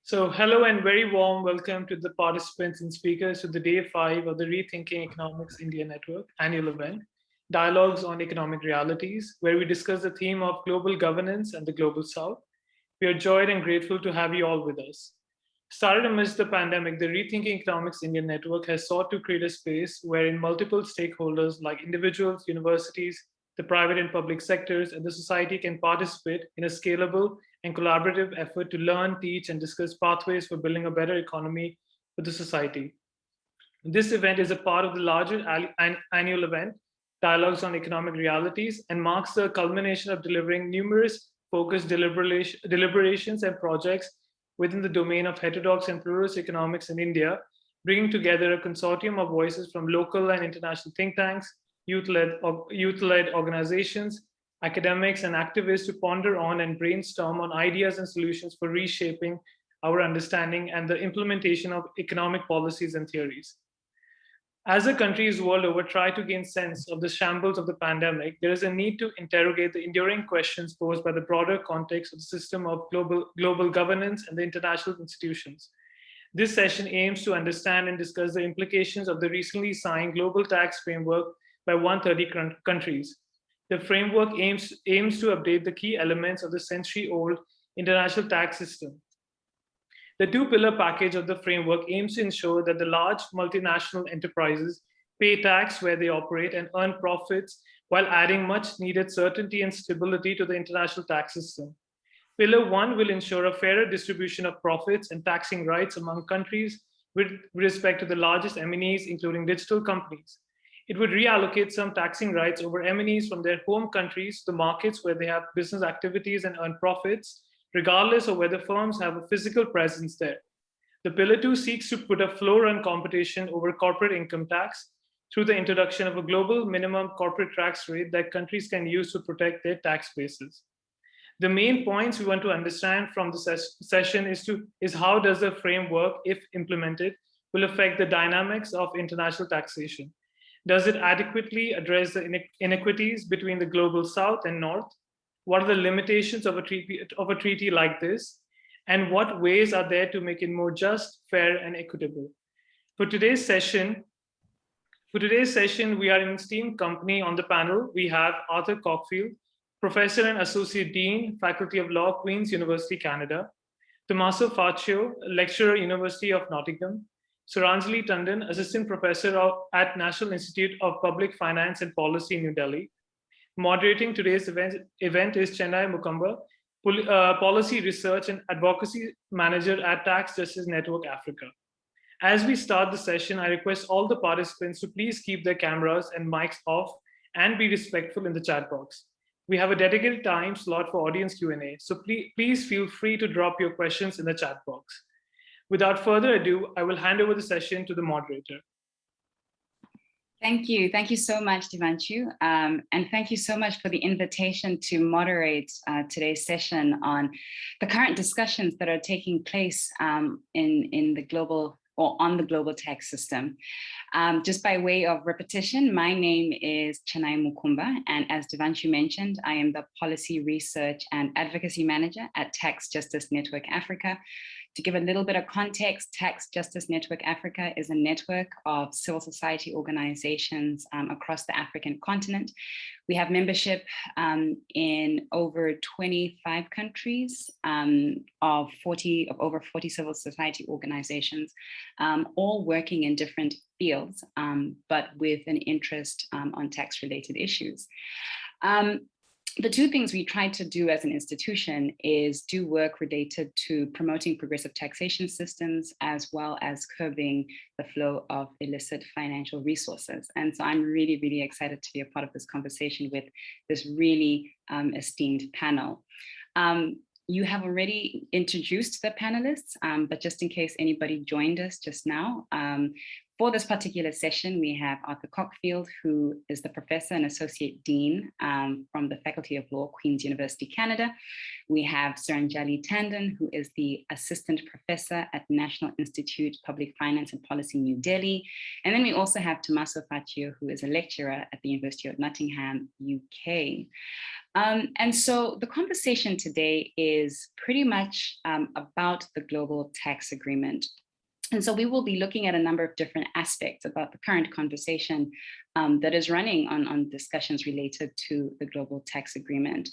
So hello and very warm welcome to the participants and speakers to the day 5 of the Rethinking Economics India Network annual event, Dialogues on Economic Realities, where we discuss the theme of global governance and the global south. We are joyed and grateful to have you all with us. Started amidst the pandemic, the Rethinking Economics India Network has sought to create a space wherein multiple stakeholders like individuals, universities, the private and public sectors, and the society can participate in a scalable and collaborative effort to learn, teach, and discuss pathways for building a better economy for the society. This event is a part of the larger annual event, Dialogues on Economic Realities, and marks the culmination of delivering numerous focused deliberations and projects within the domain of heterodox and pluralist economics in India, bringing together a consortium of voices from local and international think tanks, youth-led organizations, academics, and activists to ponder on and brainstorm on ideas and solutions for reshaping our understanding and the implementation of economic policies and theories. As the countries world over try to gain sense of the shambles of the pandemic, there is a need to interrogate the enduring questions posed by the broader context of the system of global governance and the international institutions. This session aims to understand and discuss the implications of the recently signed global tax framework by 130 countries. The framework aims to update the key elements of the century-old international tax system. The two-pillar package of the framework aims to ensure that the large multinational enterprises pay tax where they operate and earn profits while adding much needed certainty and stability to the international tax system. Pillar 1 will ensure a fairer distribution of profits and taxing rights among countries with respect to the largest MNEs, including digital companies. It would reallocate some taxing rights over MNEs from their home countries to the markets where they have business activities and earn profits, regardless of whether firms have a physical presence there. The Pillar 2 seeks to put a floor on competition over corporate income tax through the introduction of a global minimum corporate tax rate that countries can use to protect their tax bases. The main points we want to understand from the session is how does the framework, if implemented, will affect the dynamics of international taxation. Does it adequately address the inequities between the global south and north? What are the limitations of a treaty like this? And what ways are there to make it more just, fair, and equitable? For today's session, we are in esteemed company on the panel. We have Arthur Cockfield, Professor and Associate Dean, Faculty of Law, Queen's University, Canada. Tommaso Faccio, Lecturer, University of Nottingham. Suranjali Tandon, Assistant Professor at National Institute of Public Finance and Policy, New Delhi. Moderating today's event is Chenai Mukumba, Policy Research and Advocacy Manager at Tax Justice Network Africa. As we start the session, I request all the participants to please keep their cameras and mics off and be respectful in the chat box. We have a dedicated time slot for audience Q&A, so please feel free to drop your questions in the chat box. Without further ado, I will hand over the session to the moderator. Thank you. Thank you so much, Devanshu. And thank you so much for the invitation to moderate today's session on the current discussions that are taking place in the global or on the global tax system. Just by way of repetition, my name is Chenai Mukumba, and as Devanshu mentioned, I am the Policy Research and Advocacy Manager at Tax Justice Network Africa. To give a little bit of context, Tax Justice Network Africa is a network of civil society organizations across the African continent. We have membership in over 25 countries of over 40 civil society organizations, all working in different fields, but with an interest on tax-related issues. The two things we try to do as an institution is do work related to promoting progressive taxation systems, as well as curbing the flow of illicit financial resources. And so I'm really, really excited to be a part of this conversation with this really esteemed panel. You have already introduced the panelists, but just in case anybody joined us just now, For this particular session, we have Arthur Cockfield, who is the Professor and Associate Dean from the Faculty of Law, Queen's University, Canada. We have Suranjali Tandon, who is the Assistant Professor at National Institute Public Finance and Policy, New Delhi. And then we also have Tommaso Faccio, who is a lecturer at the University of Nottingham, UK. And so the conversation today is pretty much about the global tax agreement. And so we will be looking at a number of different aspects about the current conversation that is running on discussions related to the global tax agreement.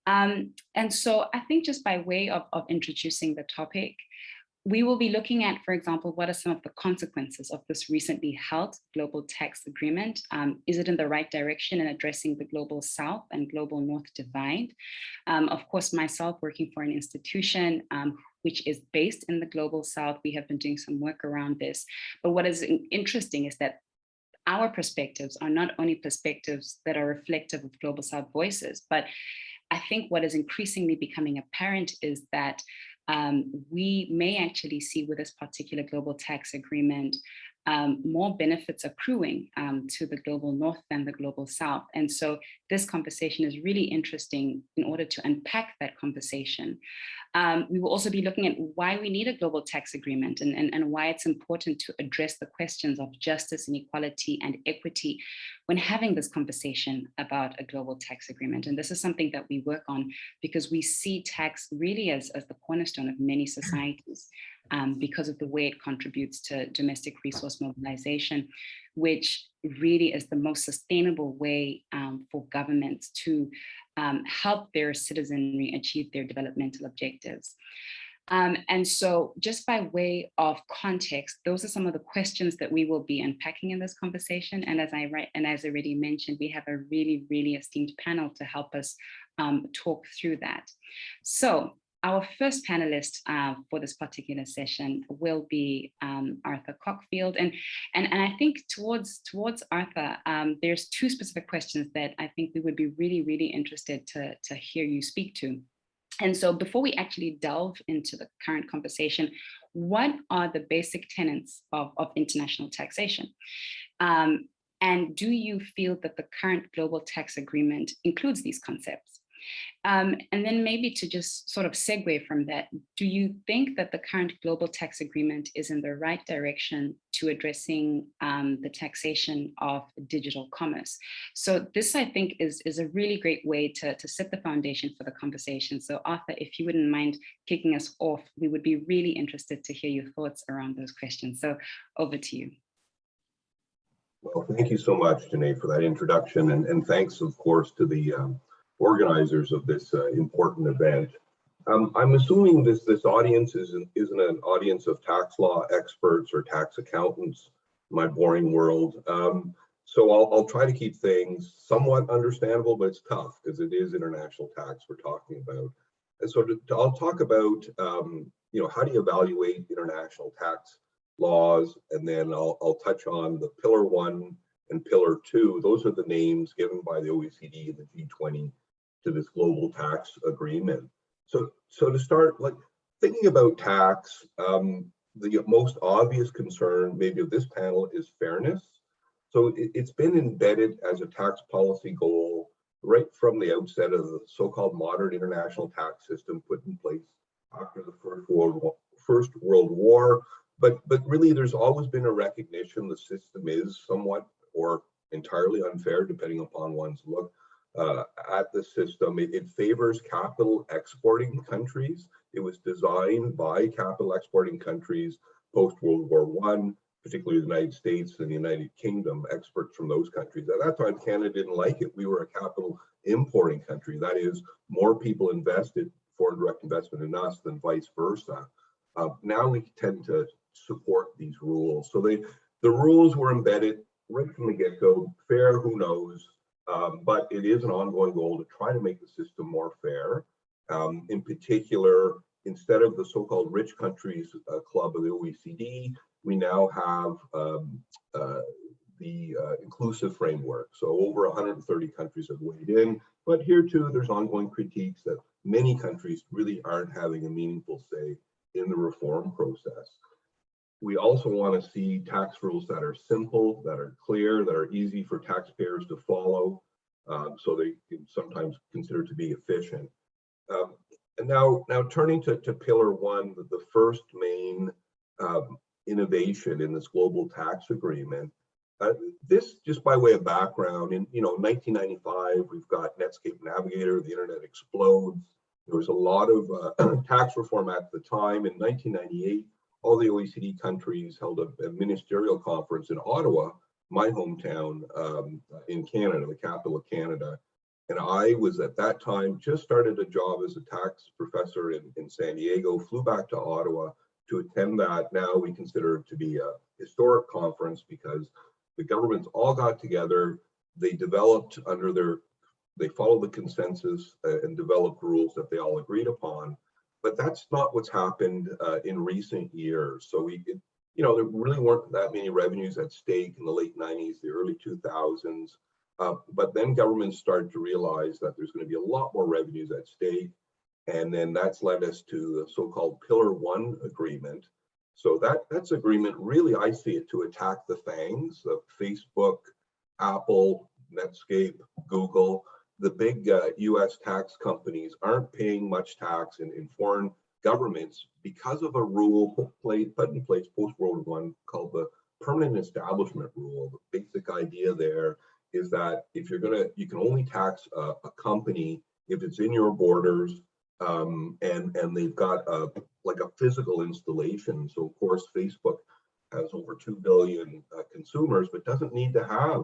And so I think just by way of introducing the topic, we will be looking at, for example, what are some of the consequences of this recently held global tax agreement? Is it in the right direction in addressing the global South and global North divide? Of course, myself working for an institution which is based in the global South, we have been doing some work around this. But what is interesting is that our perspectives are not only perspectives that are reflective of global South voices, but I think what is increasingly becoming apparent is that we may actually see with this particular global tax agreement more benefits accruing to the global North than the global South. And so this conversation is really interesting in order to unpack that conversation. We will also be looking at why we need a global tax agreement and why it's important to address the questions of justice, inequality, and equity when having this conversation about a global tax agreement. And this is something that we work on because we see tax really as the cornerstone of many societies. Because of the way it contributes to domestic resource mobilization, which really is the most sustainable way for governments to help their citizenry achieve their developmental objectives. And so just by way of context, those are some of the questions that we will be unpacking in this conversation. And as I already mentioned, we have a really, really esteemed panel to help us talk through that. So our first panelist for this particular session will be Arthur Cockfield. And I think towards Arthur, there's two specific questions that I think we would be really, really interested to hear you speak to. And so before we actually delve into the current conversation, what are the basic tenets of international taxation? And do you feel that the current global tax agreement includes these concepts? And then maybe to just sort of segue from that, do you think that the current global tax agreement is in the right direction to addressing the taxation of digital commerce? So this, I think, is a really great way to set the foundation for the conversation. So Arthur, if you wouldn't mind kicking us off, we would be really interested to hear your thoughts around those questions. So over to you. Well, thank you so much, Chenai, for that introduction. And thanks, of course, to the organizers of this important event. I'm assuming this audience isn't an audience of tax law experts or tax accountants, my boring world. So I'll try to keep things somewhat understandable, but it's tough because it is international tax we're talking about. And so I'll talk about, how do you evaluate international tax laws? And then I'll touch on the Pillar 1 and Pillar 2. Those are the names given by the OECD and the G20 to this global tax agreement. So to start, like thinking about tax, the most obvious concern maybe of this panel is fairness. So it's been embedded as a tax policy goal right from the outset of the so-called modern international tax system put in place after the First World War. But really, there's always been a recognition the system is somewhat or entirely unfair, depending upon one's look at the system. It favors capital exporting countries. It was designed by capital exporting countries post-World War I, particularly the United States and the United Kingdom, experts from those countries. At that time, Canada didn't like it. We were a capital importing country. That is, more people invested foreign direct investment in us than vice versa. Now we tend to support these rules. So the rules were embedded right from the get-go. Fair, who knows? But it is an ongoing goal to try to make the system more fair. In particular, instead of the so-called rich countries club of the OECD, we now have the inclusive framework. So over 130 countries have weighed in, but here too, there's ongoing critiques that many countries really aren't having a meaningful say in the reform process. We also want to see tax rules that are simple, that are clear, that are easy for taxpayers to follow, so they can sometimes considered to be efficient. And now turning to Pillar 1, the first main innovation in this global tax agreement. This, just by way of background, in 1995, we've got Netscape Navigator, the internet explodes. There was a lot of tax reform at the time. In 1998, all the OECD countries held a ministerial conference in Ottawa, my hometown in Canada, the capital of Canada. And I was at that time just started a job as a tax professor in San Diego, flew back to Ottawa to attend that. Now we consider it to be a historic conference because the governments all got together. They developed they followed the consensus and developed rules that they all agreed upon. But that's not what's happened in recent years. So there really weren't that many revenues at stake in the late 90s, the early 2000s. But then governments started to realize that there's going to be a lot more revenues at stake. And then that's led us to the so-called Pillar 1 agreement. So that's agreement, really, I see it to attack the FANGs of Facebook, Apple, Netscape, Google. The big US tax companies aren't paying much tax in foreign governments because of a rule put in place post-World War I called the Permanent Establishment Rule. The basic idea there is that if you can only tax a company if it's in your borders and they've got like a physical installation. So of course, Facebook has over 2 billion consumers, but doesn't need to have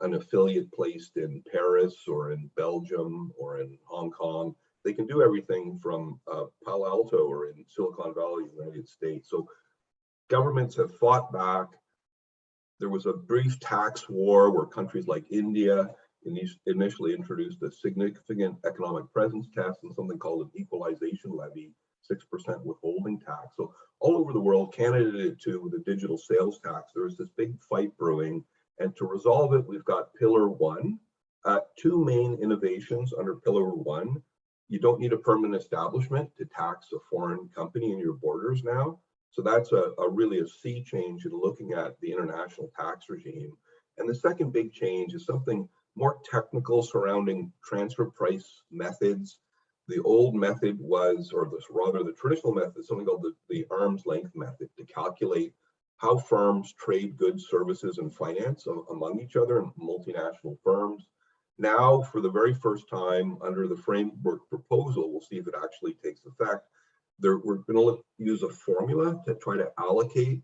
an affiliate placed in Paris or in Belgium or in Hong Kong. They can do everything from Palo Alto or in Silicon Valley, United States. So governments have fought back. There was a brief tax war where countries like India initially introduced a significant economic presence test and something called an equalization levy, 6% withholding tax. So all over the world, Canada did it too with a digital sales tax. There was this big fight brewing. And to resolve it, we've got Pillar 1. Two main innovations under Pillar 1. You don't need a permanent establishment to tax a foreign company in your borders now. So that's really a sea change in looking at the international tax regime. And the second big change is something more technical surrounding transfer price methods. The old method was, or rather the traditional method, something called the arm's length method to calculate how firms trade goods, services, and finance among each other in multinational firms. Now, for the very first time, under the framework proposal, we'll see if it actually takes effect. We're going to use a formula to try to allocate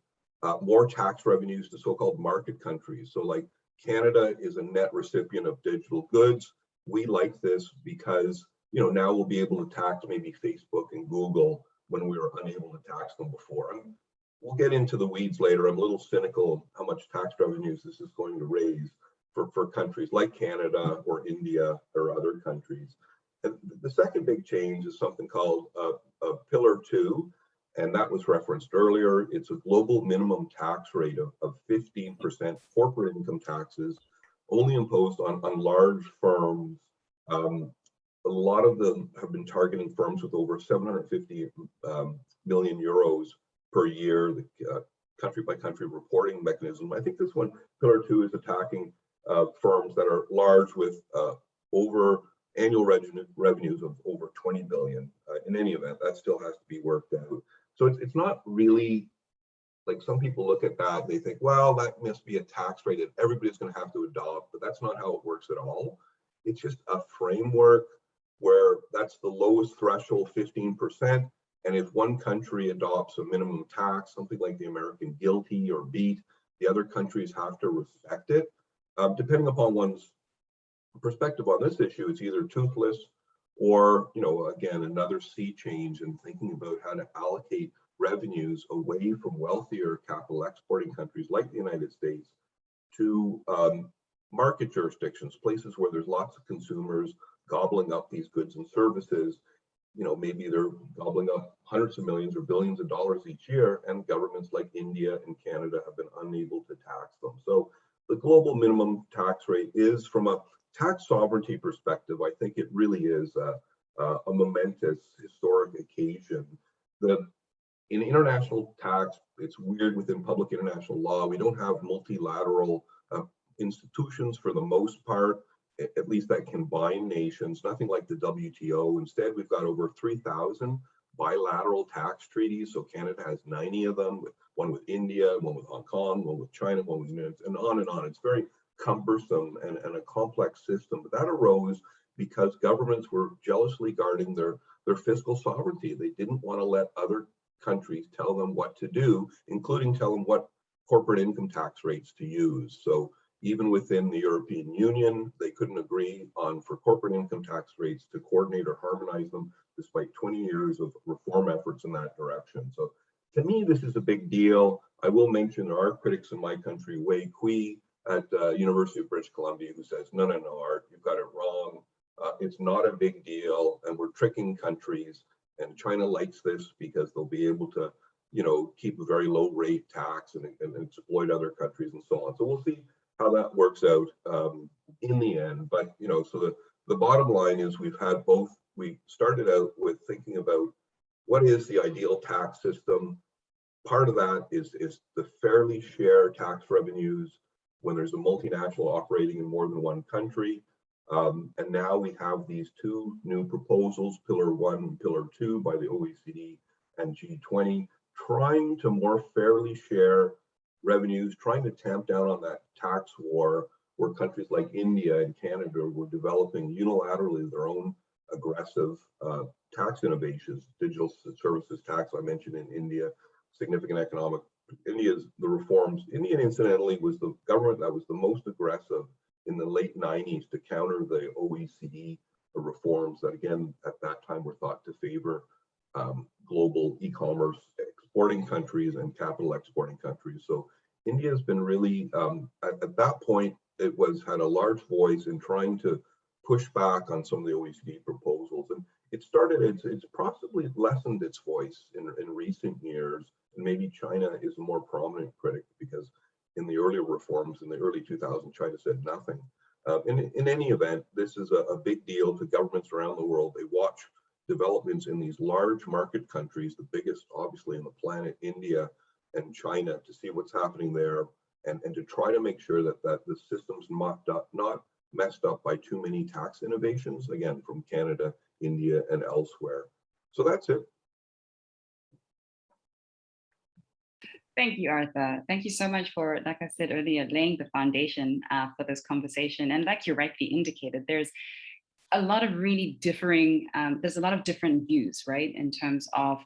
more tax revenues to so-called market countries. So like Canada is a net recipient of digital goods. We like this because now we'll be able to tax maybe Facebook and Google when we were unable to tax them before. We'll get into the weeds later. I'm a little cynical of how much tax revenues this is going to raise for countries like Canada or India or other countries. And the second big change is something called Pillar 2, and that was referenced earlier. It's a global minimum tax rate of 15% corporate income taxes, only imposed on large firms. A lot of them have been targeting firms with over 750 million euros per year, the country by country reporting mechanism. I think this one, Pillar 2, is attacking firms that are large with over annual revenues of over 20 billion. In any event, that still has to be worked out. So it's not really like some people look at that, they think, well, that must be a tax rate that everybody's going to have to adopt, but that's not how it works at all. It's just a framework where that's the lowest threshold, 15%. And if one country adopts a minimum tax, something like the American GILTI or BEAT, the other countries have to respect it. Depending upon one's perspective on this issue, it's either toothless or, again, another sea change in thinking about how to allocate revenues away from wealthier capital exporting countries like the United States to market jurisdictions, places where there's lots of consumers gobbling up these goods and services. Maybe they're gobbling up hundreds of millions or billions of dollars each year, and governments like India and Canada have been unable to tax them. So the global minimum tax rate is, from a tax sovereignty perspective, I think it really is a momentous historic occasion. The In international tax, it's weird within public international law. We don't have multilateral institutions for the most part, at least that can bind nations, nothing like the WTO. Instead, we've got over 3,000 bilateral tax treaties. So Canada has 90 of them, one with India, one with Hong Kong, one with China, one with United, and on and on. It's very cumbersome and a complex system. But that arose because governments were jealously guarding their fiscal sovereignty. They didn't want to let other countries tell them what to do, including tell them what corporate income tax rates to use. So even within the European Union, they couldn't agree on for corporate income tax rates to coordinate or harmonize them, despite 20 years of reform efforts in that direction. So to me, this is a big deal. I will mention there are critics in my country, Wei Kui at University of British Columbia, who says, no, Art, you've got it wrong. It's not a big deal, and we're tricking countries. And China likes this because they'll be able to, keep a very low rate tax and exploit other countries and so on. So we'll see how that works out in the end. But, so the bottom line is we've had both. We started out with thinking about what is the ideal tax system. Part of that is the fairly share tax revenues when there's a multinational operating in more than one country. And now we have these two new proposals, Pillar 1 and Pillar 2 by the OECD and G20, trying to more fairly share revenues, trying to tamp down on that tax war where countries like India and Canada were developing unilaterally their own aggressive tax innovations. Digital services tax, I mentioned in India, significant economic, the reforms. India, incidentally, was the government that was the most aggressive in the late 90s to counter the OECD reforms that, again, at that time were thought to favor global e-commerce exporting countries and capital exporting countries. So India has been really, at that point, it had a large voice in trying to push back on some of the OECD proposals. And it's possibly lessened its voice in recent years. And maybe China is a more prominent critic because in the earlier reforms in the early 2000s, China said nothing. In any event, this is a big deal to governments around the world. They watch developments in these large market countries, the biggest obviously on the planet, India and China, to see what's happening there and to try to make sure that the system's not messed up by too many tax innovations, again, from Canada, India, and elsewhere. So that's it. Thank you, Arthur. Thank you so much for, like I said earlier, laying the foundation for this conversation. And like you rightly indicated, there's a lot of really differing, there's a lot of different views, right, in terms of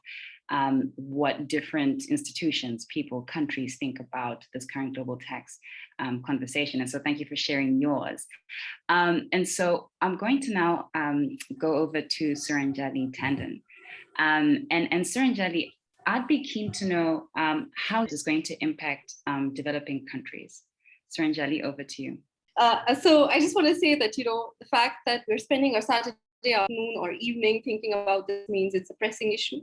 what different institutions, people, countries think about this current global tax conversation. And so thank you for sharing yours. And so I'm going to now go over to Suranjali Tandon. And Suranjali, I'd be keen to know how this is going to impact developing countries. Suranjali, over to you. So I just want to say that, the fact that we're spending our Saturday afternoon or evening thinking about this means it's a pressing issue.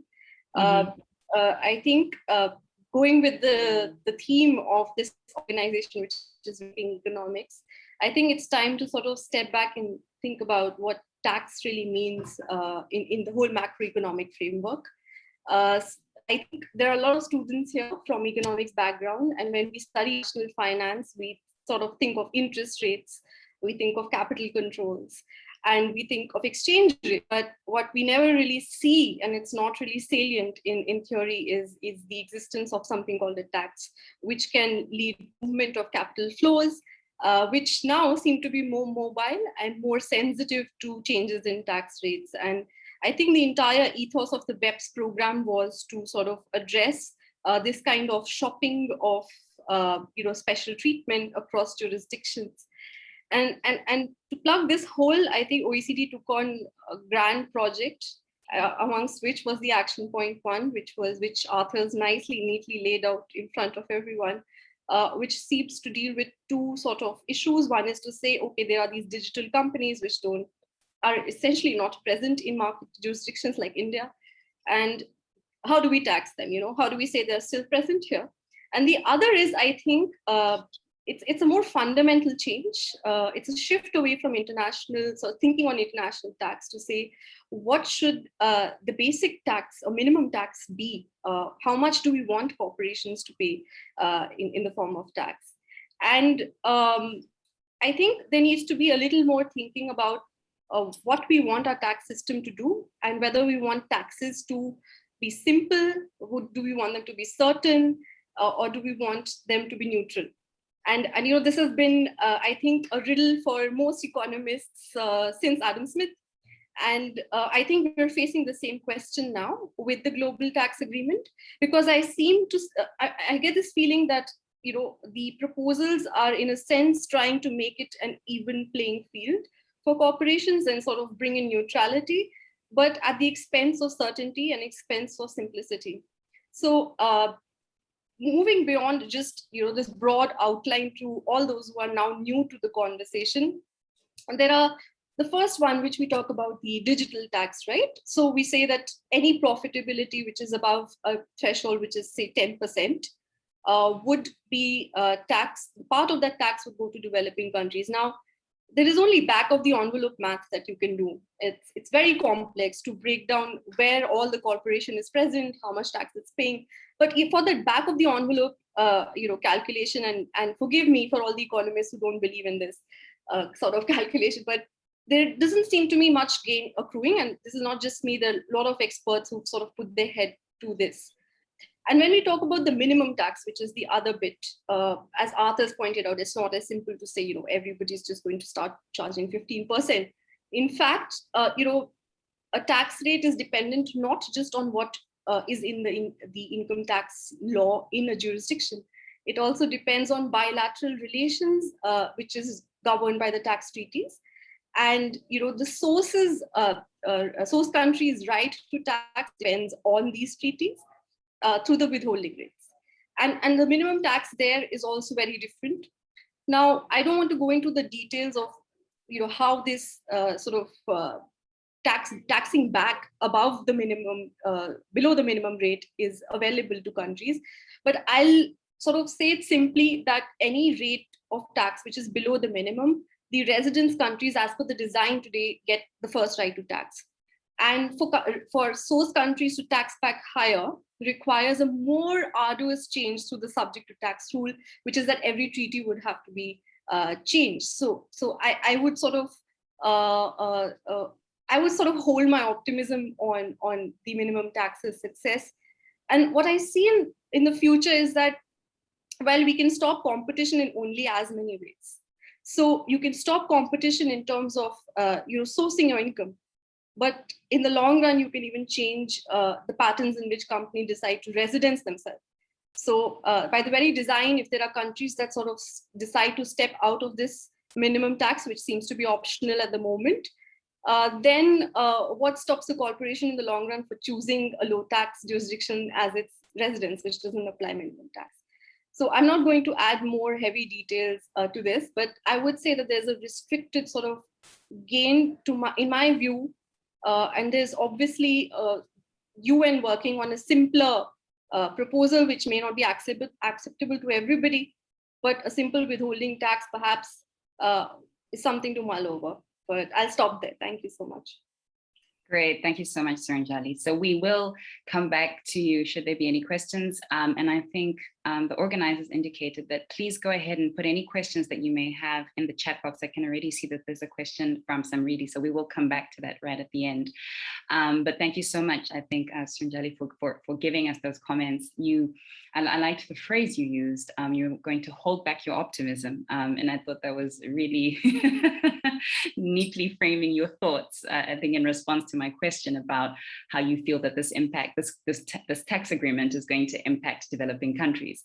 I think going with the theme of this organization, which is economics, I think it's time to sort of step back and think about what tax really means in the whole macroeconomic framework. I think there are a lot of students here from economics background, and when we study national finance, we sort of think of interest rates, we think of capital controls, and we think of exchange rate. But what we never really see, and it's not really salient in theory, is the existence of something called a tax, which can lead movement of capital flows, which now seem to be more mobile and more sensitive to changes in tax rates. And I think the entire ethos of the BEPS program was to sort of address this kind of shopping of special treatment across jurisdictions. And to plug this hole, I think OECD took on a grand project, amongst which was the action point 1, which Arthur's neatly laid out in front of everyone, which seeks to deal with two sort of issues. One is to say, okay, there are these digital companies which are essentially not present in market jurisdictions like India. And how do we tax them? How do we say they're still present here? And the other is, I think, it's a more fundamental change. It's a shift away from international, so thinking on international tax to say, what should the basic tax or minimum tax be? How much do we want corporations to pay in the form of tax? And I think there needs to be a little more thinking about what we want our tax system to do, and whether we want taxes to be simple, do we want them to be certain, or do we want them to be neutral? And this has been, I think, a riddle for most economists since Adam Smith. And I think we're facing the same question now with the global tax agreement, because I get this feeling that the proposals are in a sense trying to make it an even playing field for corporations and sort of bring in neutrality, but at the expense of certainty and expense of simplicity. So moving beyond just this broad outline to all those who are now new to the conversation, and there are the first one, which we talk about, the digital tax, right? So we say that any profitability which is above a threshold, which is say 10%, would be taxed. Part of that tax would go to developing countries. Now, there is only back of the envelope math that you can do. It's very complex to break down where all the corporation is present, how much tax it's paying. But for that back of the envelope, calculation, and forgive me for all the economists who don't believe in this sort of calculation, but there doesn't seem to me much gain accruing. And this is not just me, there are a lot of experts who sort of put their head to this. And when we talk about the minimum tax, which is the other bit, as Arthur's pointed out, it's not as simple to say, everybody's just going to start charging 15%. In fact, a tax rate is dependent not just on what is in the income tax law in a jurisdiction. It also depends on bilateral relations, which is governed by the tax treaties. And the source country's right to tax depends on these treaties through the withholding rates. And the minimum tax there is also very different. Now, I don't want to go into the details of how this taxing back above the minimum, below the minimum rate is available to countries. But I'll sort of say it simply that any rate of tax which is below the minimum, the residence countries, as per the design today, get the first right to tax. And for source countries to tax back higher requires a more arduous change to the subject to tax rule, which is that every treaty would have to be changed. So I would sort of hold my optimism on the minimum tax's success. And what I see in the future is that, well, we can stop competition in only as many ways. So you can stop competition in terms of sourcing your income. But in the long run, you can even change the patterns in which companies decide to residence themselves. So by the very design, if there are countries that sort of decide to step out of this minimum tax, which seems to be optional at the moment, then what stops the corporation in the long run for choosing a low tax jurisdiction as its residence, which doesn't apply minimum tax? So I'm not going to add more heavy details to this, but I would say that there's a restricted sort of gain in my view. And there's obviously UN working on a simpler proposal, which may not be acceptable to everybody, but a simple withholding tax perhaps is something to mull over. But I'll stop there. Thank you so much. Great. Thank you so much, Suranjali. So we will come back to you should there be any questions. And I think the organizers indicated that please go ahead and put any questions that you may have in the chat box. I can already see that there's a question from Samriti, so we will come back to that right at the end. But thank you so much, I think, Suranjali, for giving us those comments. I liked the phrase you used, you're going to hold back your optimism. And I thought that was really neatly framing your thoughts, I think, in response to my question about how you feel that this tax agreement is going to impact developing countries.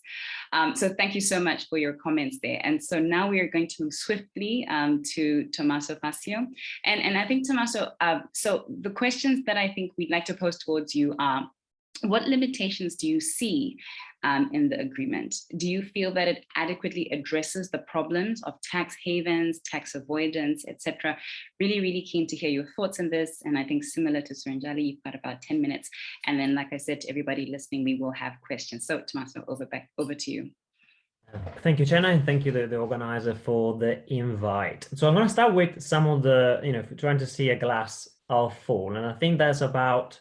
So thank you so much for your comments there. And so now we are going to move swiftly to Tommaso Faccio. And I think, Tommaso, so the questions that I think we'd like to pose towards you are, what limitations do you see in the agreement? Do you feel that it adequately addresses the problems of tax havens, tax avoidance, etc.? Really, really keen to hear your thoughts on this. And I think similar to Suranjali, you've got about 10 minutes. And then, like I said, to everybody listening, we will have questions. So Tommaso, over to you. Thank you, Chenai, and thank you, the organizer, for the invite. So I'm going to start with some of the, trying to see a glass half full. And I think that's about,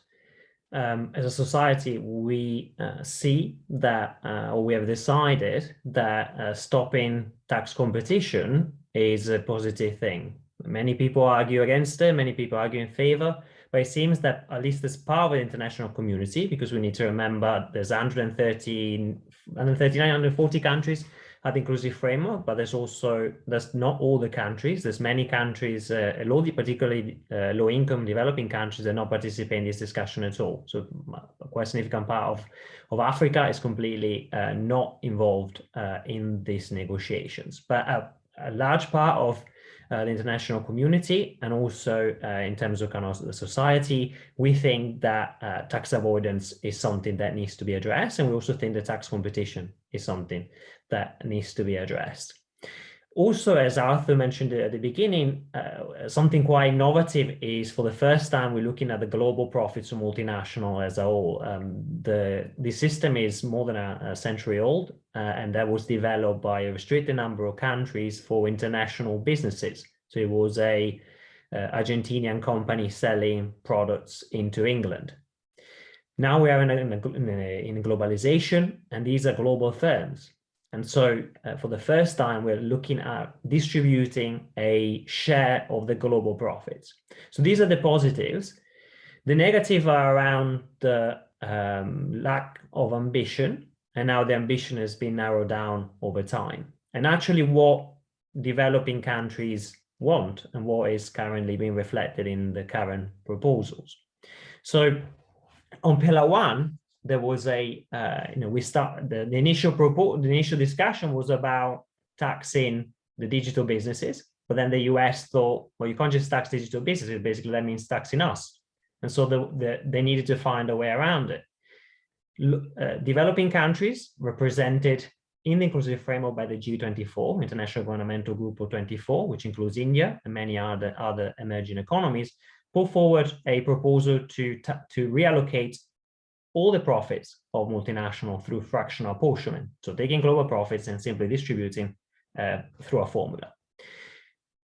as a society, we see that, or we have decided that stopping tax competition is a positive thing. Many people argue against it, many people argue in favor, but it seems that at least as part of the international community, because we need to remember there's 139, 140 countries at the inclusive framework, but there's not all the countries. There's many countries, particularly low-income developing countries, that not participate in this discussion at all. So a quite significant part of Africa is completely not involved in these negotiations. But a large part of the international community, and also in terms of kind of the society, we think that tax avoidance is something that needs to be addressed, and we also think that tax competition is something that needs to be addressed. Also, as Arthur mentioned at the beginning, something quite innovative is, for the first time, we're looking at the global profits of multinational as a whole. The system is more than a century old, and that was developed by a restricted number of countries for international businesses. So it was a Argentinian company selling products into England. Now we are in a globalization, and these are global firms. And so for the first time, we're looking at distributing a share of the global profits. So these are the positives. The negative are around the lack of ambition, and now the ambition has been narrowed down over time. And actually what developing countries want, and what is currently being reflected in the current proposals. So on Pillar 1, there was the initial discussion was about taxing the digital businesses, but then the US thought, well, you can't just tax digital businesses. Basically, that means taxing us. And so they needed to find a way around it. Developing countries represented in the inclusive framework by the G24, International Governmental Group of 24, which includes India and many other emerging economies, put forward a proposal to reallocate all the profits of multinational through fractional apportionment. So taking global profits and simply distributing through a formula.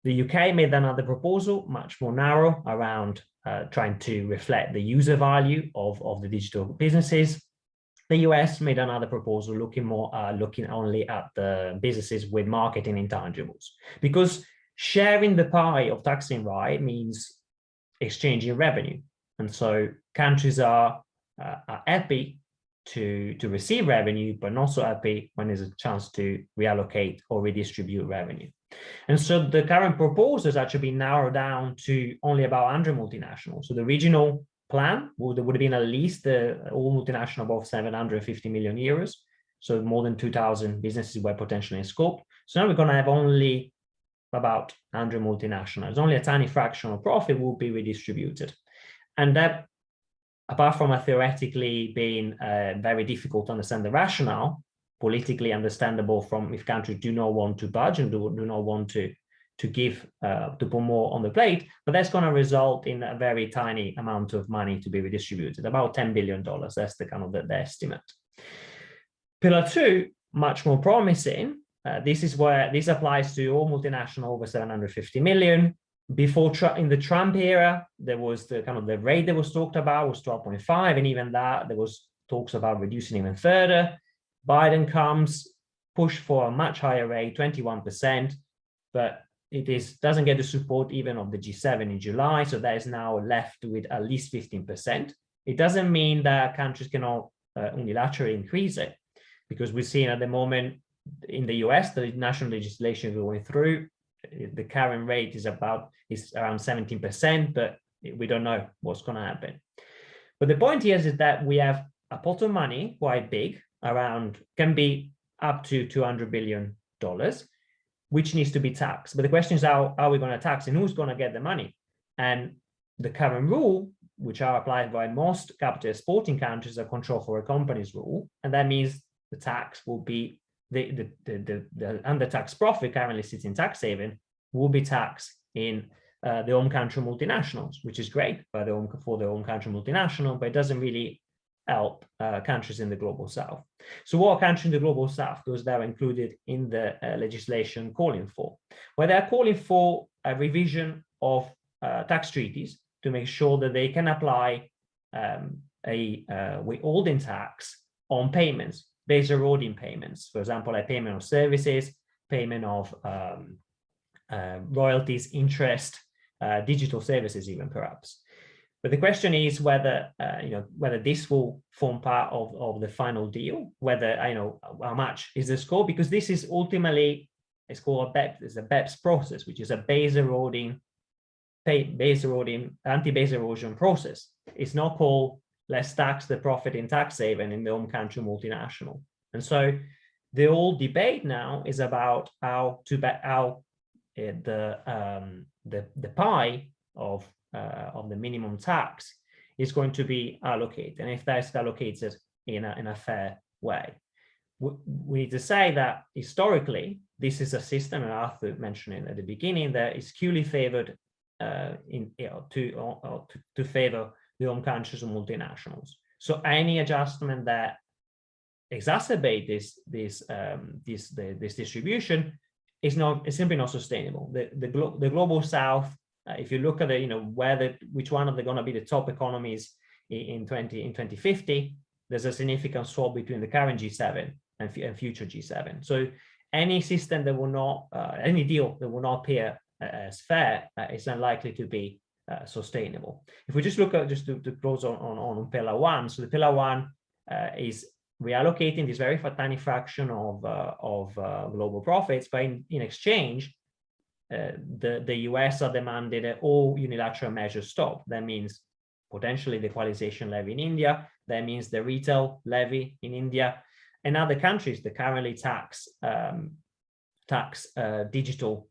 The UK made another proposal, much more narrow, around trying to reflect the user value of the digital businesses. The US made another proposal looking only at the businesses with marketing intangibles, because sharing the pie of taxing right means exchanging revenue. And so countries are happy to receive revenue, but not so happy when there's a chance to reallocate or redistribute revenue. And so the current proposal has actually been narrowed down to only about 100 multinationals. So the regional plan would have been at least all multinational above 750 million euros. So more than 2,000 businesses were potentially in scope. So now we're going to have only about 100 multinationals. Only a tiny fraction of profit will be redistributed. And that, apart from theoretically being very difficult to understand the rationale, politically understandable from if countries do not want to budge and do not want to put more on the plate, but that's going to result in a very tiny amount of money to be redistributed, about $10 billion. That's the kind of the estimate. Pillar 2, much more promising. This applies to all multinational over 750 million. Before, in the Trump era, there was the kind of the rate that was talked about was 12.5, and even that there was talks about reducing even further. Biden comes, push for a much higher rate, 21%, but it doesn't get the support even of the G7 in July, so that is now left with at least 15%. It doesn't mean that countries cannot unilaterally increase it, because we're seeing at the moment in the US, the national legislation going through, the current rate is around 17%, but we don't know what's going to happen. But the point here is that we have a pot of money, quite big, can be up to $200 billion, which needs to be taxed. But the question is, how are we going to tax, and who's going to get the money? And the current rule, which are applied by most capital exporting countries, are control for a company's rule, and that means the tax will be the under-taxed profit currently sits in tax haven will be taxed in the home country multinationals, which is great for the home country multinational, but it doesn't really help countries in the global south. So what countries in the global south, those that are included in the legislation calling for? Well, they're calling for a revision of tax treaties to make sure that they can apply a withholding tax on payments, base eroding payments, for example, like payment of services, payment of royalties, interest, digital services even perhaps. But the question is whether whether this will form part of the final deal, whether how much is the scope, because this is ultimately, it's called a BEPS, it's a BEPS process, which is a base eroding, anti-base erosion process. It's not called let's tax the profit in tax haven in the home country multinational. And so the whole debate now is about how the pie of the minimum tax is going to be allocated, and if that's allocated in a fair way. We need to say that historically, this is a system, and Arthur mentioned it at the beginning, that is clearly favored to favor the home countries and multinationals. So any adjustment that exacerbate this distribution is simply not sustainable. The global south, if you look at which one of them going to be the top economies in 2050, there's a significant swap between the current G7 and future G7. So any system that will not, any deal that will not appear as fair is unlikely to be sustainable. If we just look at, just to close on Pillar 1, so the Pillar 1 is reallocating this very tiny fraction of global profits, but in exchange, the US are demanding that all unilateral measures stop. That means potentially the equalization levy in India. That means the retail levy in India, and other countries that currently tax digital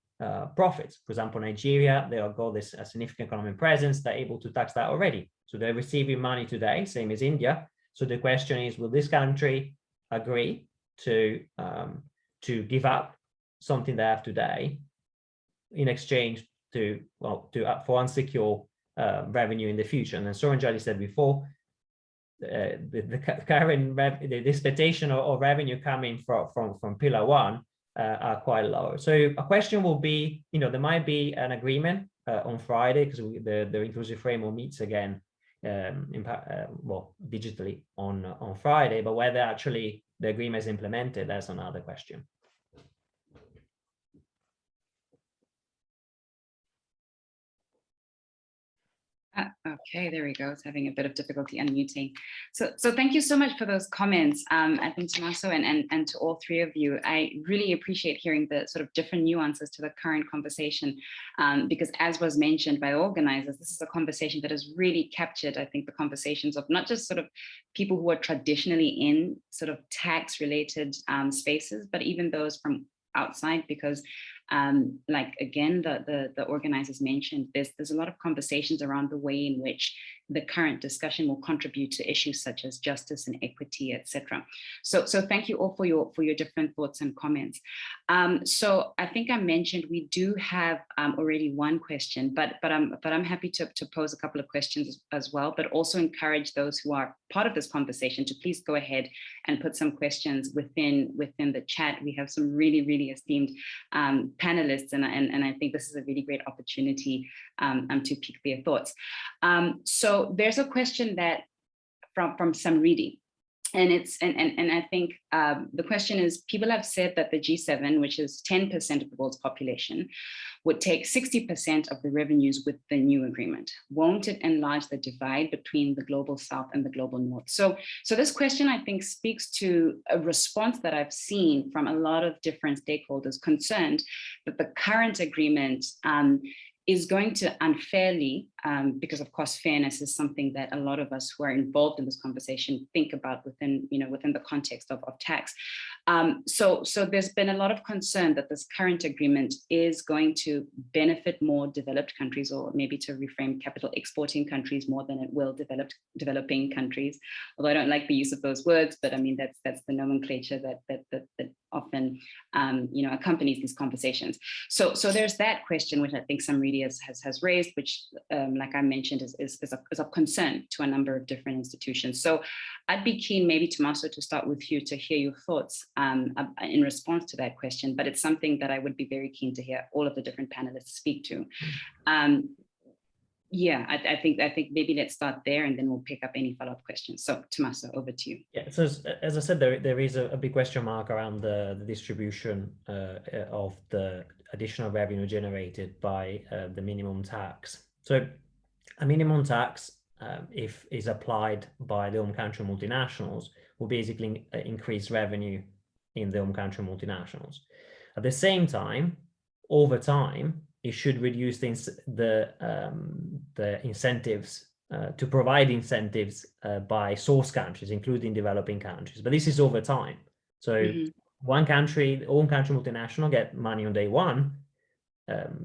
profits. For example, Nigeria, they have got this significant economic presence. They're able to tax that already. So they're receiving money today, same as India. So the question is, will this country agree to give up something they have today in exchange for unsecure revenue in the future? And as Suranjali said before, the current the expectation of revenue coming from Pillar 1 are quite low. So a question will be, there might be an agreement on Friday, because the inclusive framework meets again digitally on Friday, but whether actually the agreement is implemented, that's another question. Okay, there we go. It's having a bit of difficulty unmuting. So thank you so much for those comments. I think Tommaso and to all three of you, I really appreciate hearing the sort of different nuances to the current conversation, because as was mentioned by organizers, this is a conversation that has really captured, I think, the conversations of not just sort of people who are traditionally in sort of tax-related spaces, but even those from outside, because like again, the organizers mentioned, there's a lot of conversations around the way in which the current discussion will contribute to issues such as justice and equity, etc. So thank you all for your different thoughts and comments. So I think I mentioned we do have already one question, but I'm happy to pose a couple of questions as well, but also encourage those who are part of this conversation to please go ahead and put some questions within the chat. We have some really esteemed panelists, and I think this is a really great opportunity to pick their thoughts. So there's a question that from Samridi, and I think the question is, people have said that the G7, which is 10% of the world's population, would take 60% of the revenues with the new agreement. Won't it enlarge the divide between the global south and the global north? So this question, I think, speaks to a response that I've seen from a lot of different stakeholders concerned that the current agreement is going to unfairly, because of course fairness is something that a lot of us who are involved in this conversation think about within the context of tax. So there's been a lot of concern that this current agreement is going to benefit more developed countries, or maybe to reframe, capital exporting countries more than it will developing countries. Although I don't like the use of those words, but I mean that's the nomenclature that often accompanies these conversations. So there's that question, which I think some readers has raised, which, like I mentioned, is of concern to a number of different institutions. So I'd be keen, maybe Tommaso, to start with you to hear your thoughts in response to that question. But it's something that I would be very keen to hear all of the different panelists speak to. Yeah, I think maybe let's start there, and then we'll pick up any follow-up questions. So Tommaso, over to you. Yeah, so as I said, there is a big question mark around the distribution of the additional revenue generated by the minimum tax. So a minimum tax, if is applied by the home country multinationals, will basically increase revenue in the home country multinationals. At the same time, over time, it should reduce the incentives to provide incentives by source countries, including developing countries. But this is over time. So one country, home country multinational, get money on day one.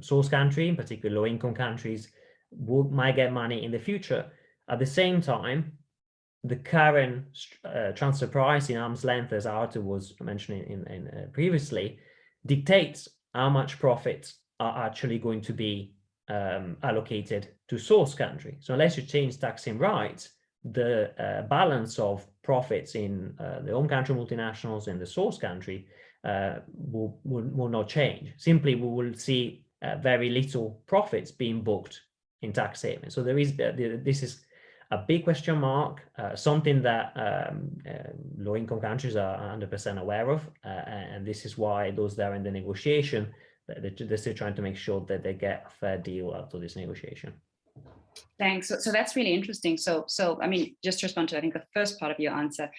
Source country, in particular low-income countries, might get money in the future. At the same time, the current transfer price in arm's length, as Arthur was mentioning previously, dictates how much profits are actually going to be allocated to source country. So unless you change taxing rights, the balance of profits in the home country multinationals and the source country will not change. Simply, we will see very little profits being booked in tax havens. So there is this is a big question mark, something that low-income countries are 100% aware of, and this is why those that are in the negotiation, they're still trying to make sure that they get a fair deal out of this negotiation. Thanks. So that's really interesting. So I mean, just to respond to, I think, the first part of your answer,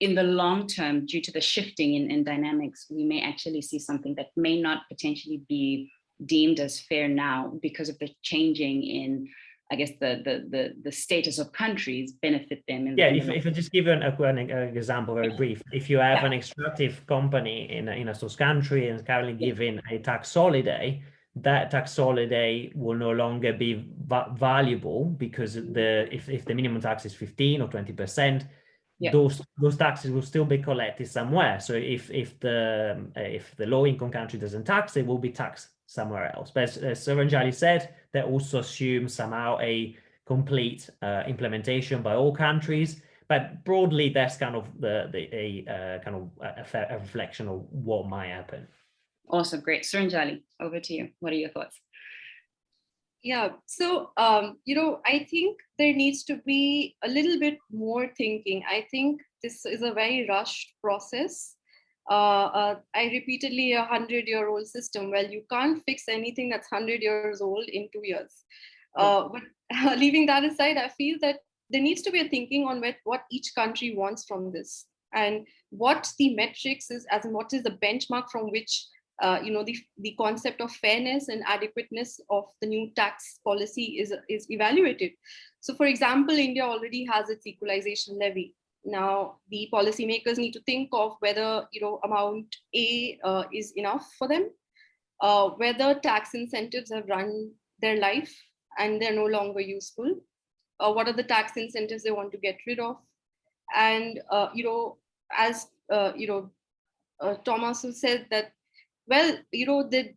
in the long term, due to the shifting in dynamics, we may actually see something that may not potentially be deemed as fair now because of the changing in, I guess, the status of countries benefit them. If I just give you an example, very brief. If you have an extractive company in a source country and currently given a tax holiday, that tax holiday will no longer be valuable because if the minimum tax is 15 or 20%, those taxes will still be collected somewhere. So if the low-income country doesn't tax, it will be taxed somewhere else. But as Suranjali said, that also assumes somehow a complete implementation by all countries. But broadly, that's kind of a reflection of what might happen. Awesome, great. Suranjali, over to you. What are your thoughts? Yeah, so, I think there needs to be a little bit more thinking. I think this is a very rushed process. I repeatedly, 100-year-old system. Well, you can't fix anything that's 100 years old in 2 years. But leaving that aside, I feel that there needs to be a thinking on what each country wants from this, and what the metrics is, as in what is the benchmark from which the concept of fairness and adequateness of the new tax policy is evaluated. So, for example, India already has its equalization levy. Now, the policymakers need to think of whether amount A is enough for them, whether tax incentives have run their life and they're no longer useful, what are the tax incentives they want to get rid of, and as Tommaso said that, well, the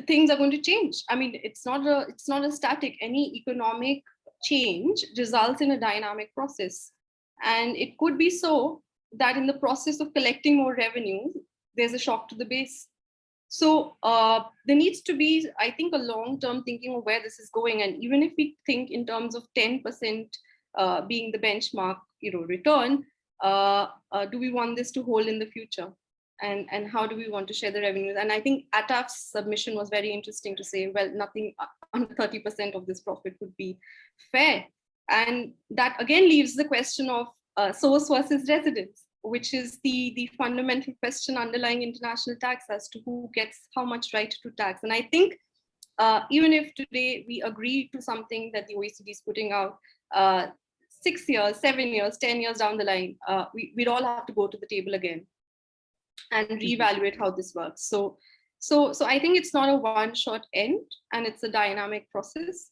things are going to change. I mean, it's not a static. Any economic change results in a dynamic process. And it could be so that in the process of collecting more revenue, there's a shock to the base. So there needs to be, I think, a long-term thinking of where this is going. And even if we think in terms of 10% being the benchmark, return, do we want this to hold in the future? And how do we want to share the revenues? And I think ATAF's submission was very interesting to say, well, nothing under 30% of this profit would be fair. And that again leaves the question of source versus residence, which is the fundamental question underlying international tax as to who gets how much right to tax. And I think even if today we agree to something that the OECD is putting out, 6 years, 7 years, 10 years down the line, we'd all have to go to the table again and reevaluate how this works. So I think it's not a one-shot end, and it's a dynamic process.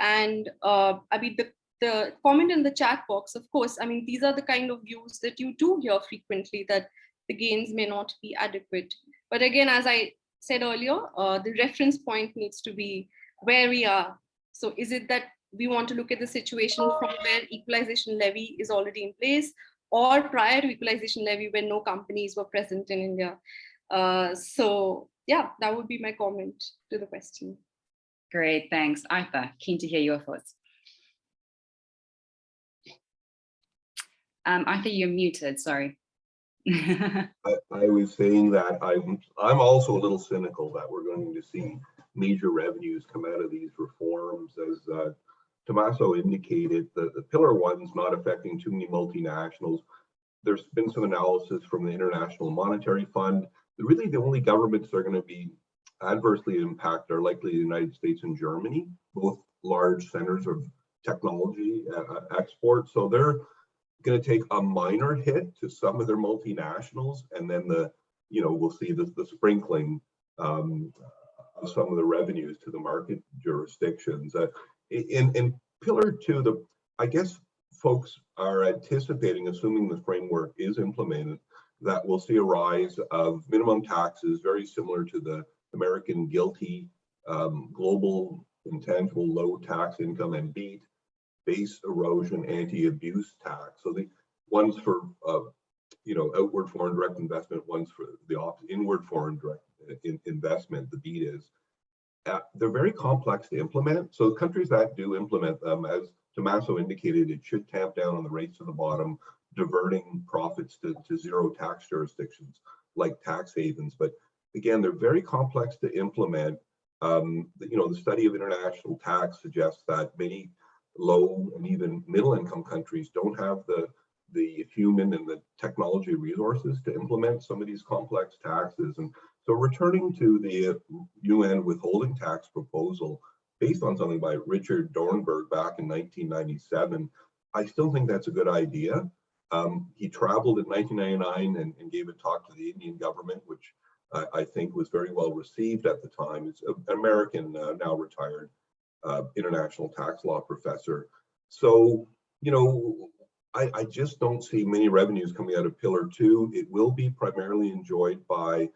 And I mean, the comment in the chat box, of course, I mean, these are the kind of views that you do hear frequently, that the gains may not be adequate. But again, as I said earlier, the reference point needs to be where we are. So is it that we want to look at the situation from where equalization levy is already in place, or prior to equalization levy when no companies were present in India? So yeah, that would be my comment to the question. Great, thanks. Arthur, keen to hear your thoughts. Arthur, you're muted, sorry. I was saying that I'm also a little cynical that we're going to see major revenues come out of these reforms. As Tommaso indicated, the pillar one's not affecting too many multinationals. There's been some analysis from the International Monetary Fund. Really, the only governments that are going to be adversely impacted are likely the United States and Germany, both large centers of technology export. So they're going to take a minor hit to some of their multinationals, and then we'll see the sprinkling of some of the revenues to the market jurisdictions. In Pillar 2, I guess folks are anticipating, assuming the framework is implemented, that we'll see a rise of minimum taxes very similar to the American GILTI, global intangible low tax income, and BEAT, base erosion anti-abuse tax. So the ones for outward foreign direct investment, ones for the inward foreign direct investment, the BEAT is. They're very complex to implement. So countries that do implement them, as Tommaso indicated, it should tamp down on the rates to the bottom, diverting profits to zero tax jurisdictions like tax havens. But again, they're very complex to implement. The study of international tax suggests that many low and even middle income countries don't have the human and the technology resources to implement some of these complex taxes. And so returning to the UN withholding tax proposal, based on something by Richard Dornberg back in 1997, I still think that's a good idea. He traveled in 1999 and gave a talk to the Indian government, which I think was very well received at the time. It's an American, now retired, international tax law professor. So, I just don't see many revenues coming out of Pillar 2. It will be primarily enjoyed by